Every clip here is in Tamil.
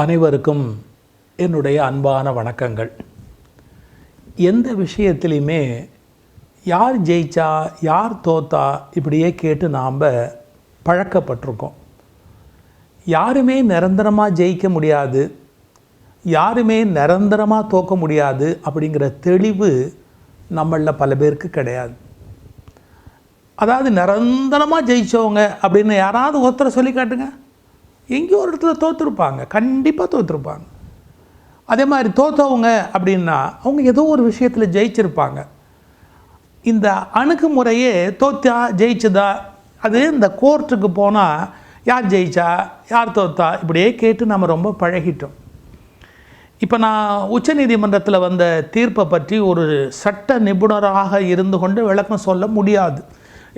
அனைவருக்கும் என்னுடைய அன்பான வணக்கங்கள். எந்த விஷயத்திலையுமே யார் ஜெயிச்சா யார் தோத்தா இப்படியே கேட்டு நாம் பழக்கப்பட்டிருக்கோம். யாருமே நிரந்தரமாக ஜெயிக்க முடியாது, யாருமே நிரந்தரமாக தோக்க முடியாது அப்படிங்கிற தெளிவு நம்மளில் பல பேருக்கு கிடையாது. அதாவது நிரந்தரமாக ஜெயித்தவங்க அப்படின்னு யாராவது ஒருத்தரை சொல்லி காட்டுங்க. எங்கேயோ ஒரு இடத்துல தோற்றுருப்பாங்க, கண்டிப்பாக தோற்றுருப்பாங்க. அதே மாதிரி தோற்றவங்க அப்படின்னா அவங்க ஏதோ ஒரு விஷயத்தில் ஜெயிச்சிருப்பாங்க. இந்த அணுகுமுறையே தோற்றா ஜெயிச்சதா, அது இந்த கோர்ட்டுக்கு போனால் யார் ஜெயிச்சா யார் தோற்றா இப்படியே கேட்டு நம்ம ரொம்ப பழகிட்டோம். இப்போ நான் உச்சநீதிமன்றத்தில் வந்த தீர்ப்பை பற்றி ஒரு சட்ட நிபுணராக இருந்து கொண்டு விளக்கம் சொல்ல முடியாது.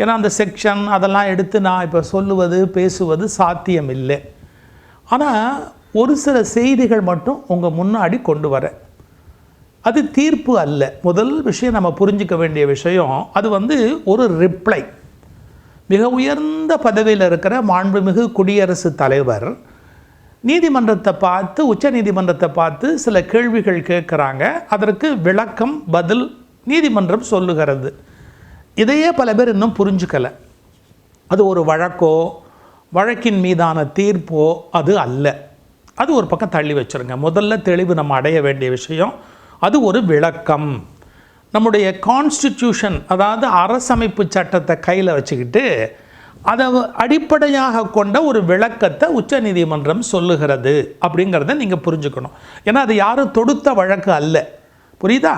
ஏன்னா அந்த செக்ஷன் அதெல்லாம் எடுத்து நான் இப்போ சொல்லுவது பேசுவது சாத்தியம் இல்லை. ஆனால் ஒரு சில செய்திகள் மட்டும் உங்கள் முன்னாடி கொண்டு வரேன். அது தீர்ப்பு அல்ல. முதல் விஷயம் நம்ம புரிஞ்சிக்க வேண்டிய விஷயம், அது ஒரு ரிப்ளை. மிக உயர்ந்த பதவியில் இருக்கிற மாண்புமிகு குடியரசுத் தலைவர் நீதிமன்றத்தை பார்த்து, உச்ச நீதிமன்றத்தை பார்த்து சில கேள்விகள் கேட்குறாங்க. அதற்கு விளக்கம் பதில் நீதிமன்றம் சொல்லுகிறது. இதையே பல பேர் இன்னும் புரிஞ்சுக்கலை. அது ஒரு வழக்கோ வழக்கின் மீதான தீர்ப்போ அது அல்ல. அது ஒரு பக்கம் தள்ளி வச்சுருங்க. முதல்ல தெளிவு நம்ம அடைய வேண்டிய விஷயம், அது ஒரு விளக்கம். நம்முடைய கான்ஸ்டிடியூஷன், அதாவது அரசமைப்பு சட்டத்தை கையில் வச்சுக்கிட்டு அதை அடிப்படையாக கொண்ட ஒரு விளக்கத்தை உச்ச நீதிமன்றம் சொல்லுகிறது அப்படிங்கிறத நீங்கள் புரிஞ்சுக்கணும். ஏன்னா அது யாரும் தொடுத்த வழக்கு அல்ல. புரியுதா?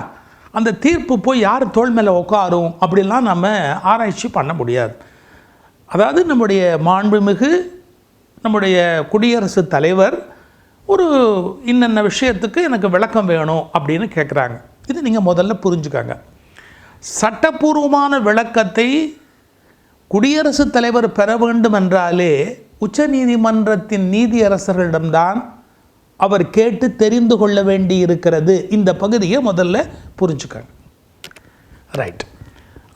அந்த தீர்ப்பு போய் யார் தோள் மேலே உட்காரும் அப்படிலாம் நம்ம ஆராய்ச்சி பண்ண முடியாது. அதாவது நம்முடைய மாண்புமிகு நம்முடைய குடியரசுத் தலைவர் ஒரு இன்னென்ன விஷயத்துக்கு எனக்கு விளக்கம் வேணும் அப்படின்னு கேட்குறாங்க. இது நீங்கள் முதல்ல புரிஞ்சுக்காங்க. சட்டப்பூர்வமான விளக்கத்தை குடியரசுத் தலைவர் பெற வேண்டும் என்றாலே உச்ச நீதிமன்றத்தின் நீதியரசர்களிடம்தான் அவர் கேட்டு தெரிந்து கொள்ள வேண்டி இருக்கிறது. இந்த பகுதியை முதல்ல புரிஞ்சுக்காங்க. ரைட்.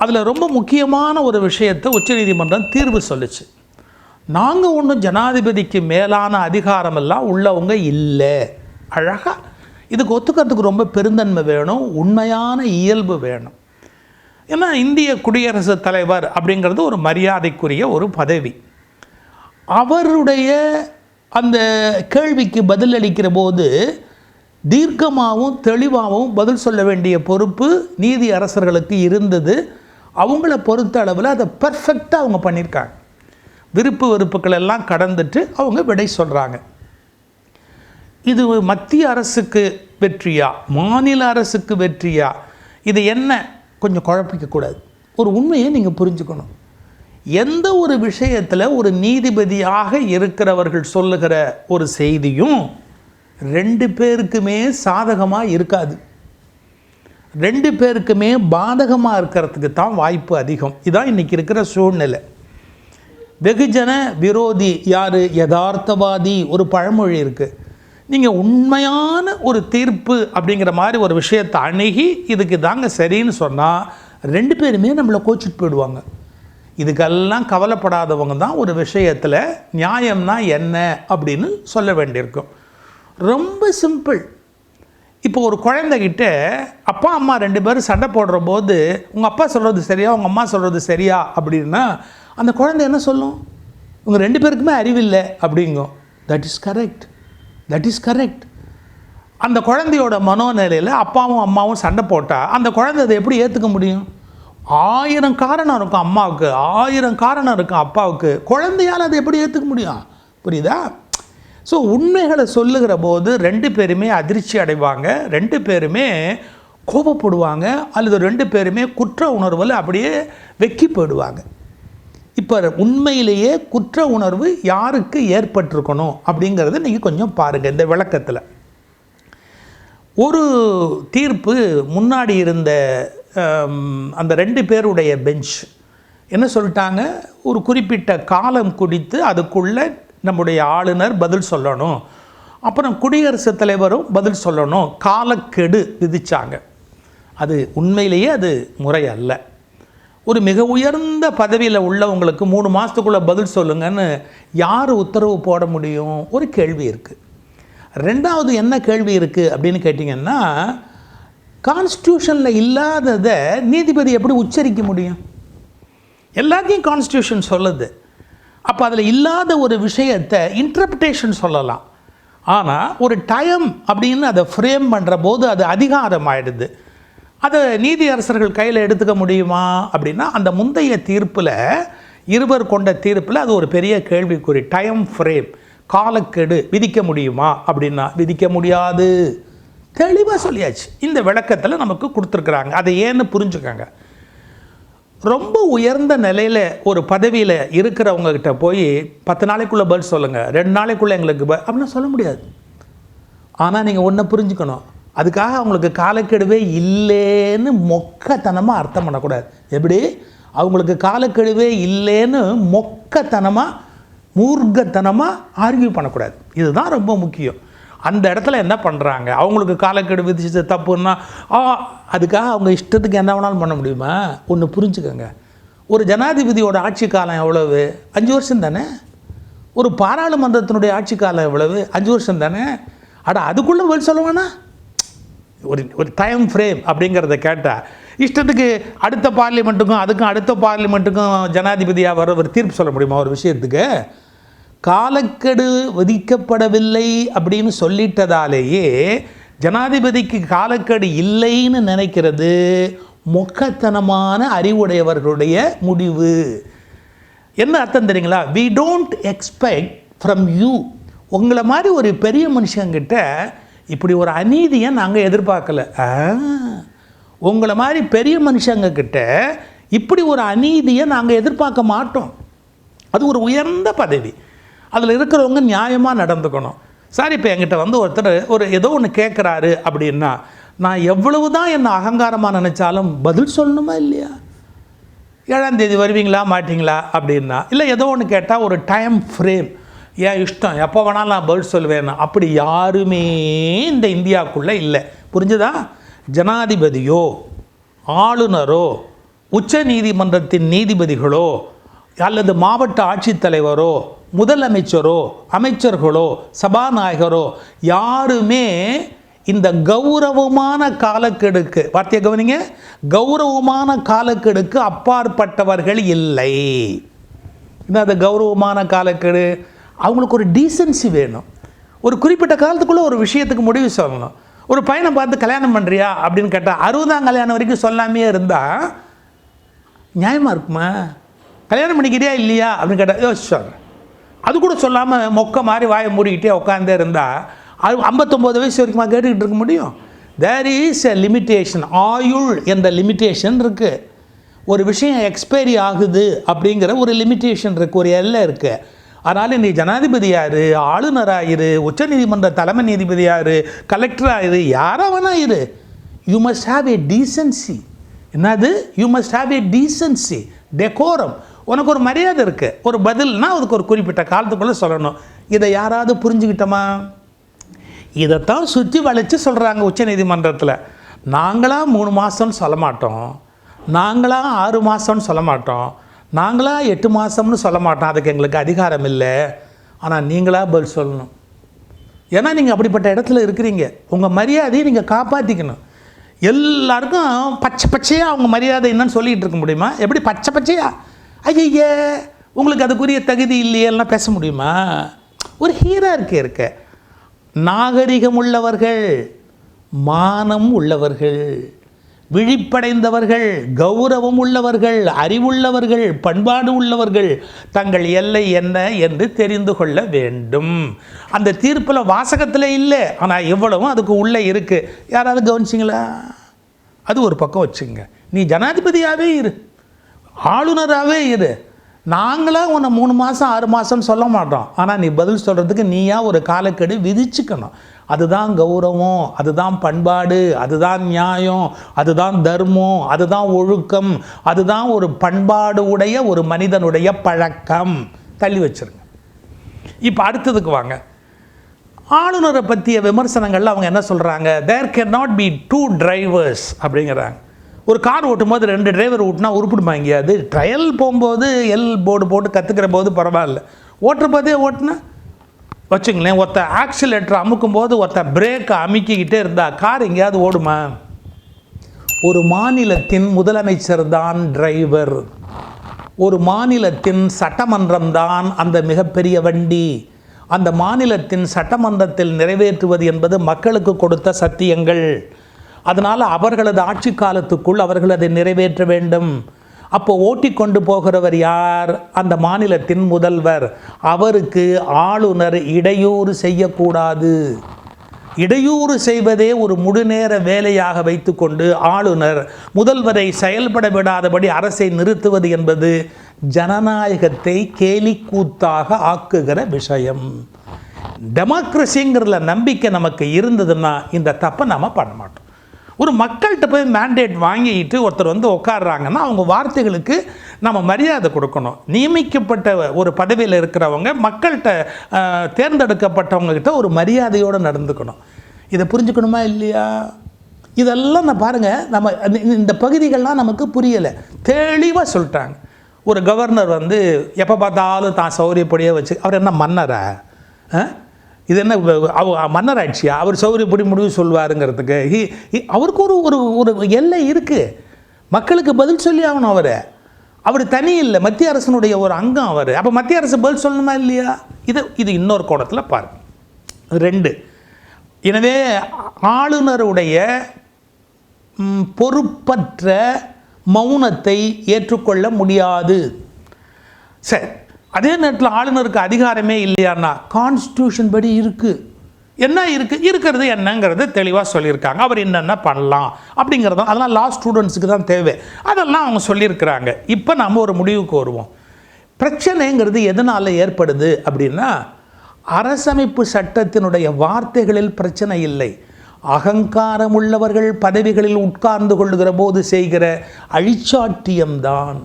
அதில் ரொம்ப முக்கியமான ஒரு விஷயத்தை உச்சநீதிமன்றம் தீர்வு சொல்லிச்சு. நாங்கள் ஒன்றும் ஜனாதிபதிக்கு மேலான அதிகாரமெல்லாம் உள்ளவங்க இல்லை. அழகாக இதுக்கு ஒத்துக்கிறதுக்கு ரொம்ப பெருந்தன்மை வேணும், உண்மையான இயல்பு வேணும். ஏன்னா இந்திய குடியரசுத் தலைவர் அப்படிங்கிறது ஒரு மரியாதைக்குரிய ஒரு பதவி. அவருடைய அந்த கேள்விக்கு பதில் அளிக்கிற போது தீர்க்கமாகவும் தெளிவாகவும் பதில் சொல்ல வேண்டிய பொறுப்பு நீதி அரசர்களுக்கு இருந்தது. அவங்கள பொறுத்த அளவில் அதை பர்ஃபெக்டாக அவங்க பண்ணியிருக்காங்க. விருப்பு வெறுப்புகள் எல்லாம் கடந்துட்டு அவங்க விடை சொல்கிறாங்க. இது மத்திய அரசுக்கு வெற்றியா மாநில அரசுக்கு வெற்றியா, இது என்ன கொஞ்சம் குழப்பிக்கக்கூடாது. ஒரு உண்மையை நீங்கள் புரிஞ்சுக்கணும். எந்த ஒரு விஷயத்தில் ஒரு நீதிபதியாக இருக்கிறவர்கள் சொல்லுகிற ஒரு செய்தியும் ரெண்டு பேருக்குமே சாதகமாக இருக்காது, ரெண்டு பேருக்குமே பாதகமாக இருக்கிறதுக்கு தான் வாய்ப்பு அதிகம். இதான் இன்றைக்கி இருக்கிற சூழ்நிலை. வெகுஜன விரோதி யார்? யதார்த்தவாதி. ஒரு பழமொழி இருக்குது. நீங்கள் உண்மையான ஒரு தீர்ப்பு அப்படிங்கிற மாதிரி ஒரு விஷயத்தை அணுகி இதுக்கு தாங்க சரின்னு சொன்னால் ரெண்டு பேருமே நம்மளை கோச்சிட்டு போயிடுவாங்க. இதுக்கெல்லாம் கவலைப்படாதவங்க தான் ஒரு விஷயத்தில் நியாயம்னா என்ன அப்படின்னு சொல்ல வேண்டியிருக்கும். ரொம்ப சிம்பிள். இப்போ ஒரு குழந்தைகிட்ட அப்பா அம்மா ரெண்டு பேரும் சண்டை போடுற போது உங்கள் அப்பா சொல்கிறது சரியா உங்கள் அம்மா சொல்கிறது சரியா அப்படின்னா அந்த குழந்தை என்ன சொல்லும்? உங்கள் ரெண்டு பேருக்குமே அறிவில்லை அப்படிங்கும். That is correct, that is correct. அந்த குழந்தையோட மனோநிலையில் அப்பாவும் அம்மாவும் சண்டை போட்டால் அந்த குழந்தை அதை எப்படி ஏற்றுக்க முடியும்? 1000 காரணம் இருக்கும் அம்மாவுக்கு, 1000 காரணம் இருக்கும் அப்பாவுக்கு. குழந்தையால் அதை எப்படி ஏற்றுக்க முடியும்? புரியுதா? ஸோ உண்மைகளை சொல்லுகிற போது ரெண்டு பேருமே அதிர்ச்சி அடைவாங்க, ரெண்டு பேருமே கோபப்படுவாங்க, அல்லது ரெண்டு பேருமே குற்ற உணர்வில் அப்படியே வெக்கி போயிடுவாங்க. இப்போ உண்மையிலேயே குற்ற உணர்வு யாருக்கு ஏற்பட்டிருக்கணும் அப்படிங்கிறத நீங்கள் கொஞ்சம் பாருங்கள். இந்த விளக்கத்தில் ஒரு தீர்ப்பு முன்னாடி இருந்த அந்த ரெண்டு பேருடைய பெஞ்ச் என்ன சொல்லிட்டாங்க? ஒரு குறிப்பிட்ட காலம் குறித்து அதுக்குள்ளே நம்முடைய ஆளுநர் பதில் சொல்லணும், அப்புறம் குடியரசுத் தலைவரும் பதில் சொல்லணும், காலக்கெடு விதித்தாங்க. அது உண்மையிலேயே அது முறை அல்ல. ஒரு மிக உயர்ந்த பதவியில் உள்ளவங்களுக்கு 3 மாதத்துக்குள்ளே பதில் சொல்லுங்கன்னு யார் உத்தரவு போட முடியும்? ஒரு கேள்வி இருக்குது. ரெண்டாவது என்ன கேள்வி இருக்குது அப்படின்னு கேட்டிங்கன்னா, கான்ஸ்டியூஷனில் இல்லாததை நீதிபதி எப்படி உச்சரிக்க முடியும்? எல்லாத்தையும் கான்ஸ்டியூஷன் சொல்லுது. அப்போ அதில் இல்லாத ஒரு விஷயத்தை இன்டர்பிரேஷன் சொல்லலாம். ஆனால் ஒரு டைம் அப்படின்னு அதை ஃப்ரேம் பண்ணுற போது அது அதிகாரம் ஆகிடுது. அதை நீதியரசர்கள் கையில் எடுத்துக்க முடியுமா அப்படின்னா, அந்த முந்தைய தீர்ப்பில் இருவர் கொண்ட தீர்ப்பில் அது ஒரு பெரிய கேள்விக்குறி. டைம் ஃப்ரேம், காலக்கெடு விதிக்க முடியுமா அப்படின்னா விதிக்க முடியாது, தெளிவாக சொல்லியாச்சு. இந்த விளக்கத்தில் நமக்கு கொடுத்துருக்குறாங்க. அதை ஏன்னு புரிஞ்சுக்கோங்க. ரொம்ப உயர்ந்த நிலையில் ஒரு பதவியில் இருக்கிறவங்கக்கிட்ட போய் 10 நாளைக்குள்ளே பதில் சொல்லுங்கள், 2 நாளைக்குள்ளே எங்களுக்கு அப்படின்னா சொல்ல முடியாது. ஆனால் நீங்கள் ஒன்றை புரிஞ்சுக்கணும், அதுக்காக அவங்களுக்கு காலக்கெடுவே இல்லைன்னு மொக்கத்தனமாக அர்த்தம் பண்ணக்கூடாது. எப்படி? அவங்களுக்கு காலக்கெடுவே இல்லைன்னு மொக்கத்தனமாக மூர்க்கத்தனமாக ஆர்கியூ பண்ணக்கூடாது. இதுதான் ரொம்ப முக்கியம். அந்த இடத்துல என்ன பண்ணுறாங்க, அவங்களுக்கு காலக்கெடு விதிச்சது தப்புன்னா அதுக்காக அவங்க இஷ்டத்துக்கு என்ன வேணாலும் பண்ண முடியுமா? ஒன்று புரிஞ்சுக்கோங்க, ஒரு ஜனாதிபதியோட ஆட்சி காலம் எவ்வளவு? 5 வருஷம் தானே. ஒரு பாராளுமன்றத்தினுடைய ஆட்சி காலம் எவ்வளவு? 5 வருஷம் தானே. அதுக்குள்ளே பதில் சொல்லுவானா? ஒரு டைம் ஃப்ரேம் அப்படிங்கிறத கேட்டால் இஷ்டத்துக்கு அடுத்த பார்லிமெண்ட்டுக்கும் அதுக்கும் அடுத்த பார்லிமெண்ட்டுக்கும் ஜனாதிபதியாக வர ஒரு தீர்ப்பு சொல்ல முடியுமா ஒரு விஷயத்துக்கு? காலக்கெடு விதிக்கப்படவில்லை அப்படின்னு சொல்லிட்டதாலேயே ஜனாதிபதிக்கு காலக்கெடு இல்லைன்னு நினைக்கிறது மொக்கத்தனமான அறிவுடையவர்களுடைய முடிவு. என்ன அர்த்தம் தெரியுங்களா? we don't expect from you, உங்களை மாதிரி ஒரு பெரிய மனுஷங்கிட்ட இப்படி ஒரு அநீதியை நாங்கள் எதிர்பார்க்கல. உங்களை மாதிரி பெரிய மனுஷங்கக்கிட்ட இப்படி ஒரு அநீதியை நாங்கள் எதிர்பார்க்க மாட்டோம். அது ஒரு உயர்ந்த பதவி, அதில் இருக்கிறவங்க நியாயமாக நடந்துக்கணும். சார், இப்போ என்கிட்ட வந்து ஒருத்தர் ஏதோ ஒன்று கேட்குறாரு அப்படின்னா நான் எவ்வளவு தான் என்ன அகங்காரமாக நினச்சாலும் பதில் சொல்லணுமா இல்லையா? 7ஆம் தேதி வருவீங்களா மாட்டிங்களா அப்படின்னா, இல்லை ஏதோ ஒன்று கேட்டால் ஒரு டைம் ஃப்ரேம், ஏன் இஷ்டம் எப்போ வேணாலும் நான் பதில் சொல்லுவேன். அப்படி யாருமே இந்த இந்தியாவுக்குள்ளே இல்லை. புரிஞ்சுதா? ஜனாதிபதியோ ஆளுநரோ உச்ச நீதிமன்றத்தின் நீதிபதிகளோ அல்லது மாவட்ட ஆட்சித்தலைவரோ முதலமைச்சரோ அமைச்சர்களோ சபாநாயகரோ யாருமே இந்த கௌரவமான காலக்கெடுக்கு, வார்த்தையை கவனிங்க, கௌரவமான காலக்கெடுக்கு அப்பாற்பட்டவர்கள் இல்லை. இந்த கௌரவமான காலக்கெடு, அவங்களுக்கு ஒரு டீசன்சி வேணும். ஒரு குறிப்பிட்ட காலத்துக்குள்ளே ஒரு விஷயத்துக்கு முடிவு சொல்லணும். ஒரு பையனை பார்த்து கல்யாணம் பண்ணுறியா அப்படின்னு கேட்டால் 60ஆம் கல்யாணம் வரைக்கும் சொல்லாமே இருந்தால் நியாயமாக இருக்குமா? கல்யாணம் பண்ணிக்கிறியா இல்லையா அப்படின்னு கேட்டால் யோசிச்சாங்க. அது கூட சொல்லாமல் மொக்க மாதிரி வாயை மூடிக்கிட்டே உட்காந்தே இருந்தால் அது 59 வயசு வரைக்கும் கேட்டுக்கிட்டு இருக்க முடியும்? There is a limitation. ஆயுள் என்ற லிமிட்டேஷன் இருக்குது. ஒரு விஷயம் எக்ஸ்பைரி ஆகுது அப்படிங்கிற ஒரு லிமிட்டேஷன் இருக்குது, ஒரு எல்லை இருக்குது. அதனால் நீ ஜனாதிபதியாரு, ஆளுநராயிரு, உச்சநீதிமன்ற தலைமை நீதிபதியாரு, கலெக்டராயிரு, யாரா வேணா இரு, you must have a decency. என்னது? You must have a decency, decorum. உனக்கு ஒரு மரியாதை இருக்குது. ஒரு பதில்னா அதுக்கு ஒரு குறிப்பிட்ட காலத்துக்குள்ளே சொல்லணும். இதை யாராவது புரிஞ்சுக்கிட்டோமா? இதைத்தான் சுற்றி வளைச்சு சொல்கிறாங்க உச்சநீதிமன்றத்தில். நாங்களாக 3 மாதம்னு சொல்ல மாட்டோம், நாங்களாக 6 மாதம்னு சொல்ல மாட்டோம், நாங்களாக 8 மாதம்னு சொல்ல மாட்டோம். அதுக்கு எங்களுக்கு அதிகாரம் இல்லை. ஆனால் நீங்களாக பதில் சொல்லணும். ஏன்னா நீங்கள் அப்படிப்பட்ட இடத்துல இருக்கிறீங்க. உங்கள் மரியாதையை நீங்கள் காப்பாற்றிக்கணும். எல்லாருக்கும் பச்சை பச்சையாக அவங்க மரியாதை என்னன்னு சொல்லிகிட்டு இருக்க முடியுமா? எப்படி பச்சை பச்சையா? ஐயே, உங்களுக்கு அதுக்குரிய தகுதி இல்லையெல்லாம் பேச முடியுமா? ஒரு ஹீரார்க்கி இருக்க. நாகரிகம் உள்ளவர்கள், மானம் உள்ளவர்கள், விழிப்படைந்தவர்கள், கௌரவம் உள்ளவர்கள், அறிவுள்ளவர்கள், பண்பாடு உள்ளவர்கள் தங்கள் எல்லை என்ன என்று தெரிந்து கொள்ள வேண்டும். அந்த தீர்ப்பில் வாசகத்தில் இல்லை, ஆனால் எவ்வளவும் அதுக்கு உள்ளே இருக்குது. யாராவது கவனிச்சிங்களா? அது ஒரு பக்கம் வச்சுங்க. நீ ஜனாதிபதியாகவே இரு, ஆளுநராகவே இரு, நாங்களாக உன்னை 3 மாதம் 6 மாதம்னு சொல்ல மாட்டோம். ஆனால் நீ பதில் சொல்கிறதுக்கு நீயா ஒரு காலக்கெடு விதிச்சுக்கணும். அதுதான் கௌரவம், அதுதான் பண்பாடு, அதுதான் நியாயம், அதுதான் தர்மம், அதுதான் ஒழுக்கம், அதுதான் ஒரு பண்பாடு உடைய ஒரு மனிதனுடைய பழக்கம். தள்ளி வச்சிருங்க. இப்போ அடுத்ததுக்கு வாங்க. ஆளுநரை பற்றிய விமர்சனங்களில் அவங்க என்ன சொல்கிறாங்க? There can not be 2 drivers அப்படிங்கிறாங்க. ஒரு கார் ஓட்டும் போது 2 டிரைவர் ஓட்டினா உருப்பிடுமாங்க? அது ட்ரையல் போகும்போது போர்டு போட்டு கற்றுக்கிற போது பரவாயில்ல, ஓட்டுற போதே ஓட்டுனா வச்சுங்களேன், ஒருத்த ஆக்சிலேட்டர் அமுக்கும் போது ஒருத்த பிரேக்கை அமுக்கிக்கிட்டே இருந்தால் கார் எங்கேயாவது ஓடுமா? ஒரு மாநிலத்தின் முதலமைச்சர் தான் டிரைவர், ஒரு மாநிலத்தின் சட்டமன்றம் தான் அந்த மிகப்பெரிய வண்டி. அந்த மாநிலத்தின் சட்டமன்றத்தில் நிறைவேற்றுவது என்பது மக்களுக்கு கொடுத்த சத்தியங்கள். அதனால் அவர்களது ஆட்சி காலத்துக்குள் அவர்கள் அதை நிறைவேற்ற வேண்டும். அப்போ ஓட்டி கொண்டு போகிறவர் யார்? அந்த மாநிலத்தின் முதல்வர். அவருக்கு ஆளுநர் இடையூறு செய்யக்கூடாது. இடையூறு செய்வதே ஒரு முழுநேர வேலையாக வைத்துக்கொண்டு ஆளுநர் முதல்வரை செயல்பட விடாதபடி அரசை நிறுத்துவது என்பது ஜனநாயகத்தை கேலிக்கூத்தாக ஆக்குகிற விஷயம். டெமோக்ரஸிங்கிறதுல நம்பிக்கை நமக்கு இருந்ததுன்னா இந்த தப்பை நம்ம பண்ண மாட்டோம். ஒரு மக்கள்கிட்ட போய் மேண்டேட் வாங்கிட்டு ஒருத்தர் வந்து உட்காடுறாங்கன்னா அவங்க வார்த்தைகளுக்கு நம்ம மரியாதை கொடுக்கணும். நியமிக்கப்பட்ட ஒரு பதவியில் இருக்கிறவங்க மக்கள்கிட்ட தேர்ந்தெடுக்கப்பட்டவங்கக்கிட்ட ஒரு மரியாதையோடு நடந்துக்கணும். இதை புரிஞ்சுக்கணுமா இல்லையா? இதெல்லாம் நான் பாருங்கள், நம்ம இந்த பகுதிகள்லாம் நமக்கு புரியலை. தெளிவாக சொல்லிட்டாங்க. ஒரு கவர்னர் வந்து எப்போ பார்த்தாலும் தான் சௌரியப்படியே வச்சு, அவர் என்ன மன்னரா? இது என்ன மன்னர் ஆட்சியா? அவர் சௌரியப்படி முடிவு சொல்வாருங்கிறதுக்கு அவருக்கு ஒரு ஒரு ஒரு எல்லை இருக்குது. மக்களுக்கு பதில் சொல்லி ஆகணும். அவர் தனி இல்லை, மத்திய அரசனுடைய ஒரு அங்கம் அவர். அப்போ மத்திய அரசு பதில் சொல்லணுமா இல்லையா? இது இன்னொரு கோணத்தில் பாருங்க. 2, எனவே ஆளுநருடைய பொறுப்பற்ற மௌனத்தை ஏற்றுக்கொள்ள முடியாது. சரி, அதே நேரத்தில் ஆளுநருக்கு அதிகாரமே இல்லையான்னா கான்ஸ்டியூஷன் படி இருக்குது. என்ன இருக்கிறது என்னங்கிறது தெளிவாக சொல்லியிருக்காங்க. அவர் என்னென்ன பண்ணலாம் அப்படிங்கிறதும் அதெல்லாம் லா ஸ்டூடெண்ட்ஸுக்கு தான் தேவை. அதெல்லாம் அவங்க சொல்லியிருக்கிறாங்க. இப்போ நம்ம ஒரு முடிவுக்கு வருவோம். பிரச்சனைங்கிறது எதனால் ஏற்படுது அப்படின்னா, அரசமைப்பு சட்டத்தினுடைய வார்த்தைகளில் பிரச்சனை இல்லை. அகங்காரம் உள்ளவர்கள் பதவிகளில் உட்கார்ந்து கொள்ளுகிற போது செய்கிற அழிச்சாட்டியம்தான்.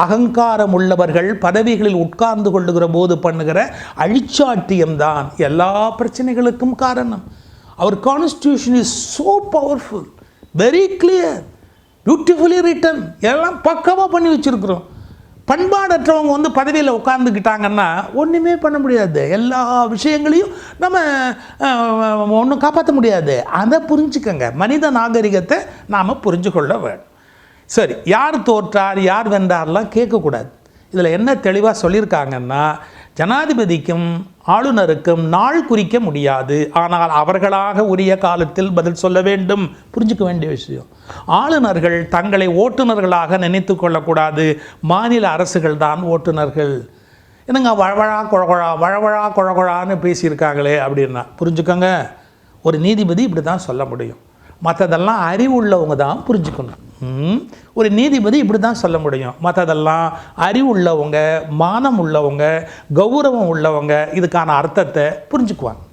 அகங்காரம் உள்ளவர்கள் பதவிகளில் உட்கார்ந்து கொள்ளுகிற போது பண்ணுகிற அழிச்சாட்டியம்தான் எல்லா பிரச்சனைகளுக்கும் காரணம். அவர் constitution is so powerful, very clear, beautifully written, எல்லாம் பக்கமாக பண்ணி வச்சுருக்குறோம். பண்பாடற்றவங்க வந்து பதவியில் உட்கார்ந்துக்கிட்டாங்கன்னா ஒன்றுமே பண்ண முடியாது. எல்லா விஷயங்களையும் நம்ம ஒன்றும் காப்பாற்ற முடியாது. அதை புரிஞ்சுக்கங்க. மனித நாகரிகத்தை நாம் புரிஞ்சு கொள்ள வேண்டும். சரி, யார் தோற்றார் யார் வென்றார்லாம் கேட்கக்கூடாது. இதில் என்ன தெளிவாக சொல்லியிருக்காங்கன்னா, ஜனாதிபதிக்கும் ஆளுநருக்கும் நாள் குறிக்க முடியாது, ஆனால் அவர்களாக உரிய காலத்தில் பதில் சொல்ல வேண்டும். புரிஞ்சுக்க வேண்டிய விஷயம். ஆளுநர்கள் தங்களை ஓட்டுநர்களாக நினைத்து கொள்ளக்கூடாது. மாநில அரசுகள் தான் ஓட்டுநர்கள். என்னங்க வழவழா குழகுழா வழவழா குழகுழான்னு பேசியிருக்காங்களே அப்படின்னா புரிஞ்சுக்கோங்க. ஒரு நீதிபதி இப்படி தான் சொல்ல முடியும். மற்றதெல்லாம் அறிவுள்ளவங்க தான் புரிஞ்சுக்கணும். ஒரு நீதிபதி இப்படி தான் சொல்ல முடியும். மற்றதெல்லாம் அறிவுள்ளவங்க, மானம் உள்ளவங்க, கௌரவம் உள்ளவங்க இதுக்கான அர்த்தத்தை புரிஞ்சுக்குவாங்க.